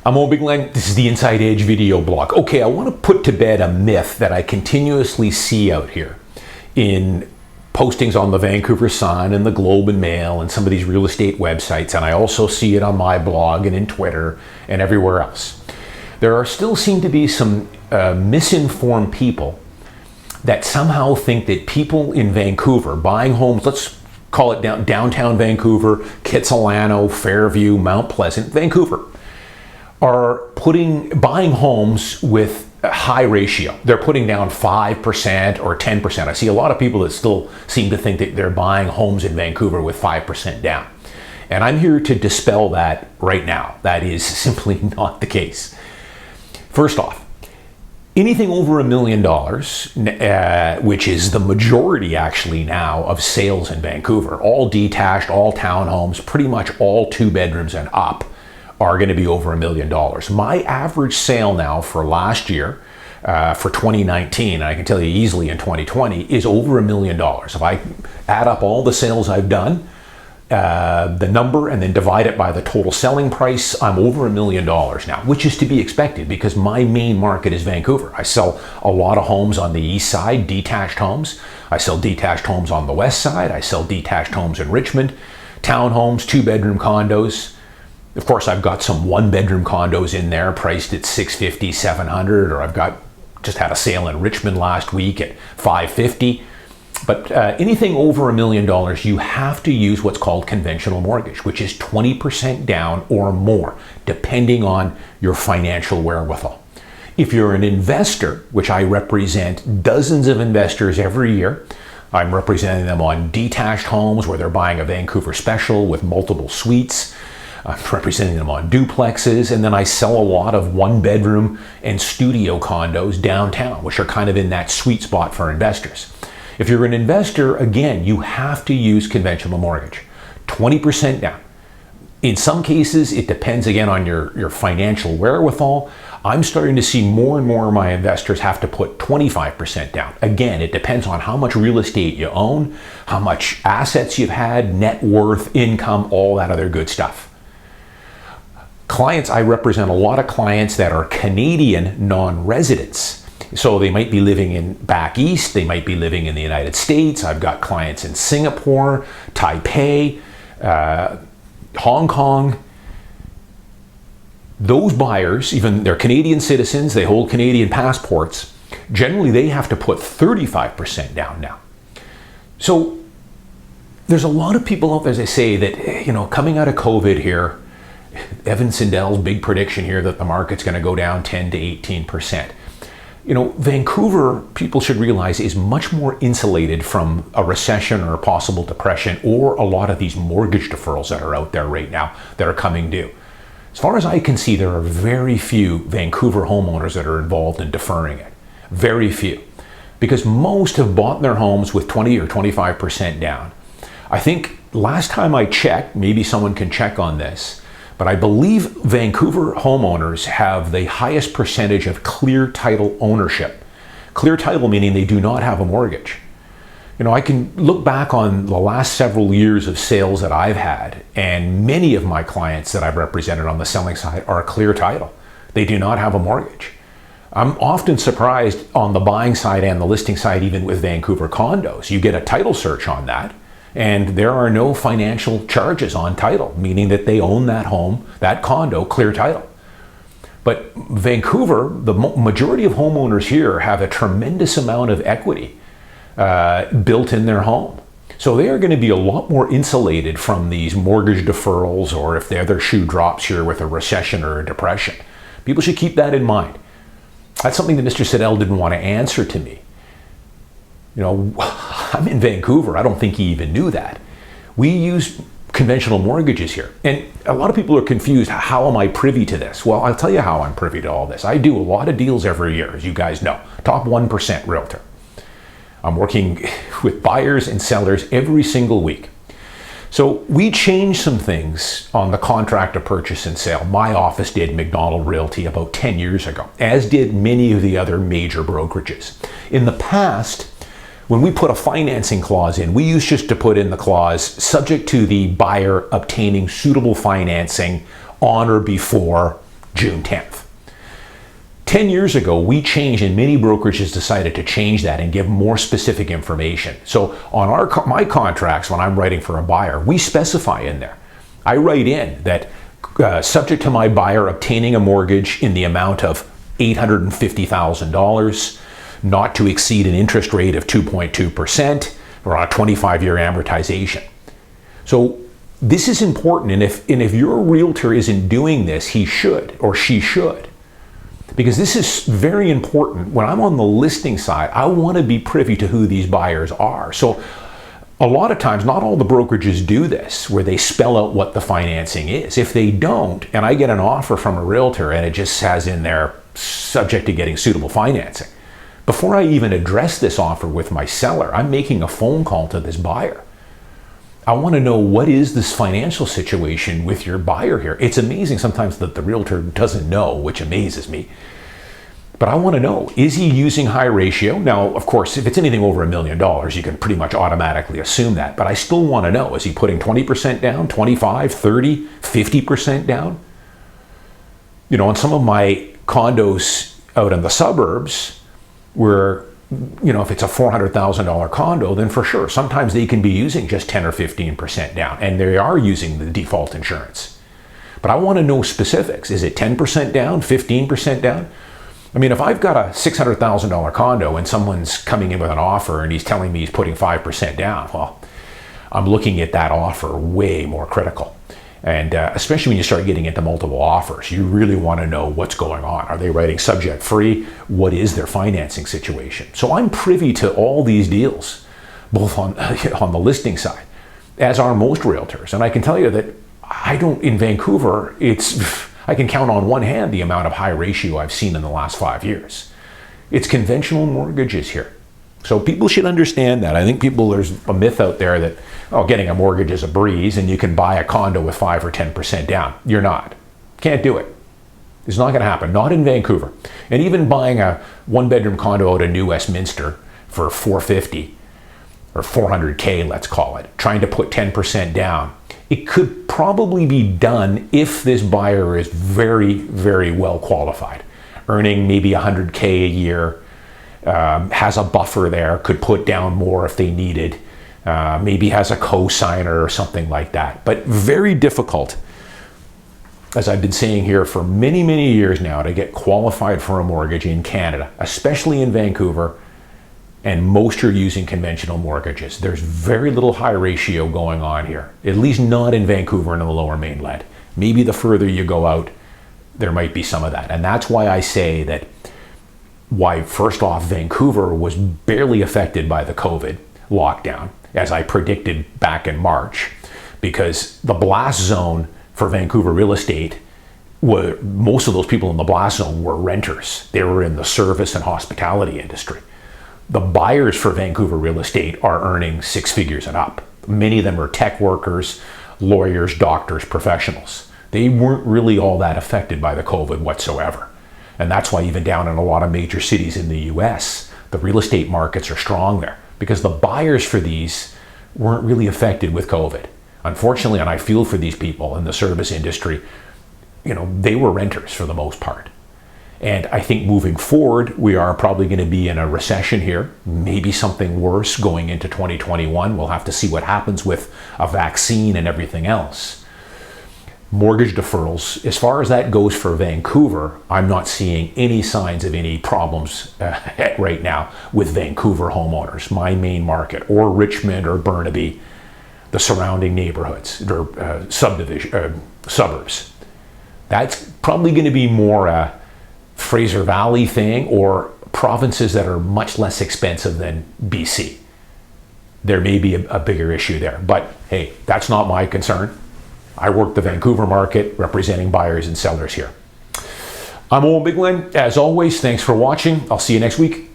I'm Owen Bigland. This is the Inside Edge video blog. Okay, I want to put to bed a myth that I continuously see out here in postings on the Vancouver Sun and the Globe and Mail and some of these real estate websites, and I also see it on my blog and in Twitter and everywhere else. There still seem to be some misinformed people that somehow think that people in Vancouver buying homes, let's call it downtown Vancouver, Kitsilano, Fairview, Mount Pleasant, Vancouver, are buying homes with a high ratio. They're putting down 5% or 10%. I see a lot of people that still seem to think that they're buying homes in Vancouver with 5% down. And I'm here to dispel that right now. That is simply not the case. First off, anything over $1 million, which is the majority actually now of sales in Vancouver, all detached, all townhomes, pretty much all 2 bedrooms and up, are going to be over $1 million. My average sale now for last year, for 2019, and I can tell you easily in 2020, is over $1 million. If I add up all the sales I've done, the number, and then divide it by the total selling price, I'm over $1 million now, which is to be expected because my main market is Vancouver. I sell a lot of homes on the east side, detached homes. I sell detached homes on the west side. I sell detached homes in Richmond, townhomes, 2-bedroom condos. Of course, I've got some 1-bedroom condos in there priced at $650, $700, or I've just had a sale in Richmond last week at $550. But anything over $1 million, you have to use what's called conventional mortgage, which is 20% down or more, depending on your financial wherewithal. If you're an investor, which I represent dozens of investors every year, I'm representing them on detached homes where they're buying a Vancouver special with multiple suites. I'm representing them on duplexes, and then I sell a lot of 1-bedroom and studio condos downtown, which are kind of in that sweet spot for investors. If you're an investor, again, you have to use conventional mortgage, 20% down. In some cases, it depends again on your financial wherewithal. I'm starting to see more and more of my investors have to put 25% down. Again, it depends on how much real estate you own, how much assets you've had, net worth, income, all that other good stuff. Clients, I represent a lot of clients that are Canadian non-residents. So they might be living back east, they might be living in the United States. I've got clients in Singapore, Taipei, Hong Kong. Those buyers, even they're Canadian citizens, they hold Canadian passports. Generally, they have to put 35% down now. So there's a lot of people out there that say that, coming out of COVID here, Evan Sindell's big prediction here that the market's going to go down 10 to 18%. Vancouver, people should realize, is much more insulated from a recession or a possible depression or a lot of these mortgage deferrals that are out there right now that are coming due. As far as I can see, there are very few Vancouver homeowners that are involved in deferring it. Very few. Because most have bought their homes with 20 or 25% down. I think last time I checked, maybe someone can check on this, but I believe Vancouver homeowners have the highest percentage of clear title ownership. Clear title meaning they do not have a mortgage. I can look back on the last several years of sales that I've had, and many of my clients that I've represented on the selling side are clear title. They do not have a mortgage. I'm often surprised on the buying side and the listing side, even with Vancouver condos. You get a title search on that, and there are no financial charges on title, meaning that they own that home, that condo, clear title. But Vancouver, the majority of homeowners here have a tremendous amount of equity built in their home. So they are going to be a lot more insulated from these mortgage deferrals, or if the other shoe drops here with a recession or a depression. People should keep that in mind. That's something that Mr. Siddell didn't want to answer to me. I'm in Vancouver. I don't think he even knew that. We use conventional mortgages here. And a lot of people are confused. How am I privy to this? Well, I'll tell you how I'm privy to all this. I do a lot of deals every year, as you guys know. Top 1% realtor. I'm working with buyers and sellers every single week. So we changed some things on the contract of purchase and sale. My office did, Macdonald Realty, about 10 years ago, as did many of the other major brokerages. In the past, when we put a financing clause in, we used just to put in the clause subject to the buyer obtaining suitable financing on or before June 10th. 10 years ago, we changed, and many brokerages decided to change that and give more specific information. So on my contracts, when I'm writing for a buyer, we specify in there. I write in that subject to my buyer obtaining a mortgage in the amount of $850,000, not to exceed an interest rate of 2.2%, or on a 25-year amortization. So this is important, and if your realtor isn't doing this, he should, or she should. Because this is very important. When I'm on the listing side, I want to be privy to who these buyers are. So a lot of times, not all the brokerages do this, where they spell out what the financing is. If they don't, and I get an offer from a realtor and it just has in there, subject to getting suitable financing, before I even address this offer with my seller, I'm making a phone call to this buyer. I want to know, what is this financial situation with your buyer here? It's amazing sometimes that the realtor doesn't know, which amazes me. But I want to know, is he using high ratio? Now, of course, if it's anything over $1 million, you can pretty much automatically assume that. But I still want to know, is he putting 20% down, 25, 30, 50% down? You know, on some of my condos out in the suburbs, where, you know, if it's a $400,000 condo, then for sure, sometimes they can be using just 10 or 15% down, and they are using the default insurance. But I want to know specifics. Is it 10% down, 15% down? I mean, if I've got a $600,000 condo and someone's coming in with an offer and he's telling me he's putting 5% down, well, I'm looking at that offer way more critical. And especially when you start getting into multiple offers, you really want to know what's going on. Are they writing subject free? What is their financing situation? So I'm privy to all these deals, both on the listing side, as are most realtors. And I can tell you that in Vancouver, I can count on one hand the amount of high ratio I've seen in the last 5 years. It's conventional mortgages here. So people should understand that. I think there's a myth out there that, getting a mortgage is a breeze and you can buy a condo with 5 or 10% down. You're not. Can't do it. It's not going to happen. Not in Vancouver. And even buying a one-bedroom condo out of New Westminster for $450 or $400K, let's call it, trying to put 10% down, it could probably be done if this buyer is very, very well qualified, earning maybe $100K a year, has a buffer there, could put down more if they needed, maybe has a co-signer or something like that. But very difficult, as I've been saying here for many, many years now, to get qualified for a mortgage in Canada, especially in Vancouver, and most are using conventional mortgages. There's very little high ratio going on here, at least not in Vancouver and in the Lower Mainland. Maybe the further you go out, there might be some of that. And that's why I say that first off, Vancouver was barely affected by the COVID lockdown, as I predicted back in March, because the blast zone for Vancouver real estate, most of those people in the blast zone were renters. They were in the service and hospitality industry. The buyers for Vancouver real estate are earning 6 figures and up. Many of them are tech workers, lawyers, doctors, professionals. They weren't really all that affected by the COVID whatsoever. And that's why even down in a lot of major cities in the US, the real estate markets are strong there, because the buyers for these weren't really affected with COVID. Unfortunately, and I feel for these people in the service industry, they were renters for the most part. And I think moving forward, we are probably going to be in a recession here, maybe something worse going into 2021. We'll have to see what happens with a vaccine and everything else. Mortgage deferrals, as far as that goes for Vancouver, I'm not seeing any signs of any problems right now with Vancouver homeowners, my main market, or Richmond or Burnaby, the surrounding neighborhoods or suburbs. That's probably going to be more a Fraser Valley thing, or provinces that are much less expensive than BC. There may be a bigger issue there, but hey, that's not my concern. I work the Vancouver market representing buyers and sellers here. I'm Owen Bigland. As always, thanks for watching. I'll see you next week.